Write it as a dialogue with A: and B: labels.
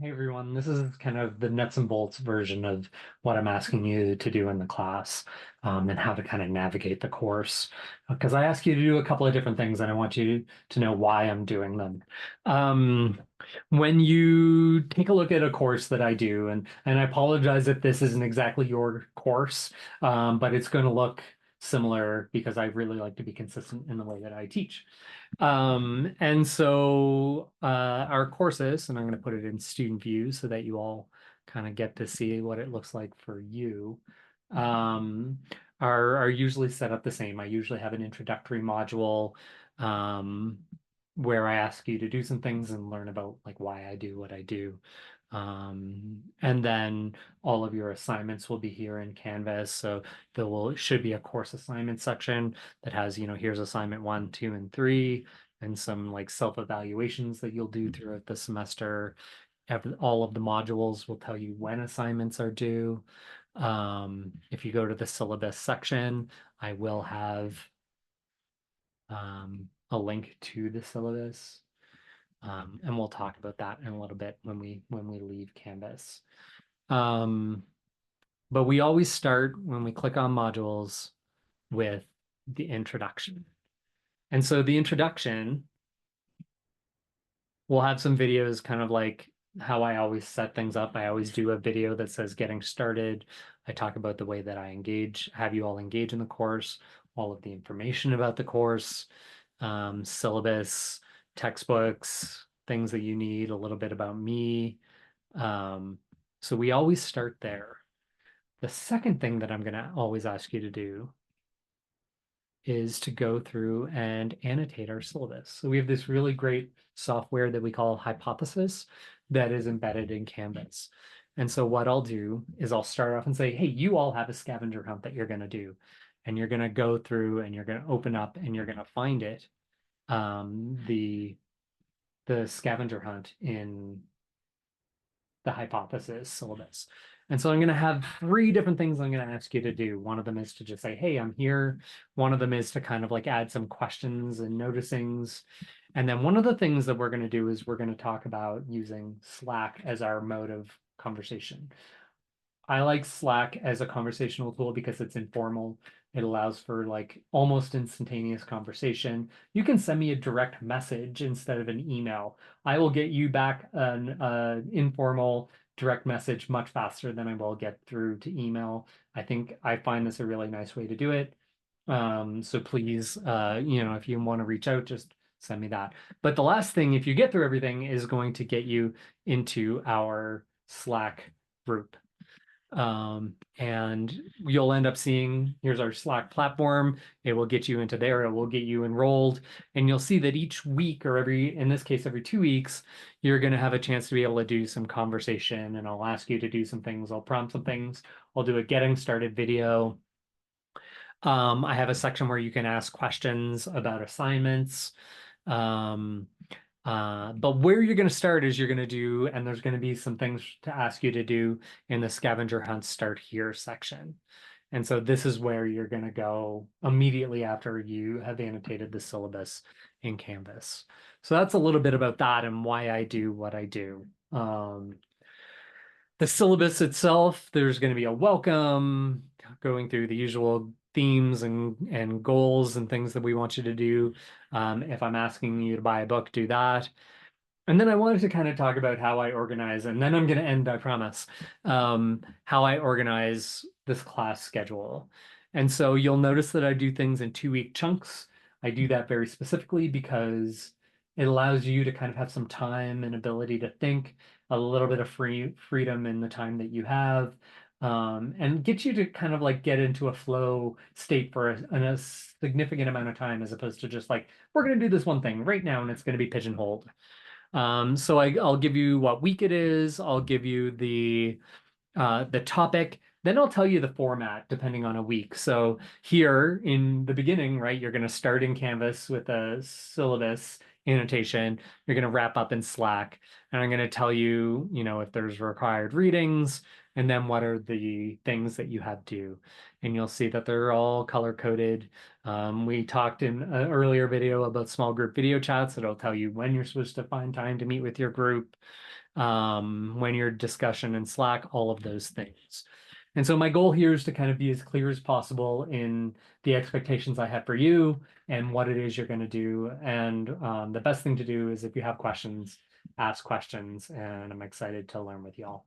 A: Hey everyone, this is kind of the nuts and bolts version of what I'm asking you to do in the class, and how to kind of navigate the course. Because I ask you to do a couple of different things and I want you to know why I'm doing them. Um, when you take a look at a course that I do, and I apologize if this isn't exactly your course, but it's going to look similar because I really like to be consistent in the way that I teach. And so our courses, and I'm going to put it in student view so that you all kind of get to see what it looks like for you, um, are usually set up the same. I usually have an introductory module um, where I ask you to do some things and learn about like why I do what I do. And then all of your assignments will be here in Canvas. So should be a course assignment section that has, here's assignment one, two, and three, and some like self-evaluations that you'll do throughout the semester. All of the modules will tell you when assignments are due. If you go to the syllabus section, I will have a link to the syllabus. And we'll talk about that in a little bit when we leave Canvas. Um, but we always start when we click on modules with the introduction. And so the introduction, we'll have some videos kind of like how I always set things up. I always do a video that says getting started. I talk about the way that I engage, have you all engage in the course, all of the information about the course, syllabus, textbooks, things that you need, a little bit about me. Um, so we always start there. The second thing that I'm going to always ask you to do is to go through and annotate our syllabus. So we have this really great software that we call Hypothesis that is embedded in Canvas. And so what I'll do is I'll start off and say, hey, you all have a scavenger hunt that you're going to do. And you're going to go through and you're going to open up and you're going to find it, the scavenger hunt in the Hypothesis syllabus. And so I'm going to have three different things I'm going to ask you to do. One of them is to just say, hey, I'm here. One of them is to kind of like add some questions and noticings. And then one of the things that we're going to do is we're going to talk about using Slack as our mode of conversation. I like Slack as a conversational tool because it's informal. It allows for like almost instantaneous conversation. You can send me a direct message instead of an email. I will get you back an informal direct message much faster than I will get through to email. I find this a really nice way to do it. So please, if you want to reach out, just send me that. But the last thing, if you get through everything, is going to get you into our Slack group. And you'll end up seeing, here's our Slack platform. It will get you into there. It will get you enrolled. And you'll see that each week, or in this case, every 2 weeks, you're going to have a chance to be able to do some conversation. And I'll ask you to do some things. I'll prompt some things. I'll do a getting started video. I have a section where you can ask questions about assignments. Um, but where you're going to start is you're going to do, and there's going to be some things to ask you to do in the scavenger hunt start here section. And so this is where you're going to go immediately after you have annotated the syllabus in Canvas. So that's a little bit about that and why I do what I do. The syllabus itself, there's going to be a welcome, going through the usual themes and goals and things that we want you to do. If I'm asking you to buy a book, do that. And then I wanted to kind of talk about how I organize, and then I'm going to end, I promise, how I organize this class schedule. And so you'll notice that I do things in 2 week chunks. I do that very specifically because it allows you to kind of have some time and ability to think, a little bit of freedom in the time that you have, and get you to kind of like get into a flow state for a significant amount of time, as opposed to just like, we're going to do this one thing right now and it's going to be pigeonholed. So I'll give you what week it is. I'll give you the topic. Then I'll tell you the format depending on a week. So here in the beginning, right, you're going to start in Canvas with a syllabus annotation. You're going to wrap up in Slack, and I'm going to tell you, if there's required readings, and then what are the things that you have due. And you'll see that they're all color coded. We talked in an earlier video about small group video chats. It'll tell you when you're supposed to find time to meet with your group, when your discussion in Slack, all of those things. And so my goal here is to kind of be as clear as possible in the expectations I have for you and what it is you're going to do. And the best thing to do is if you have questions, ask questions, and I'm excited to learn with y'all.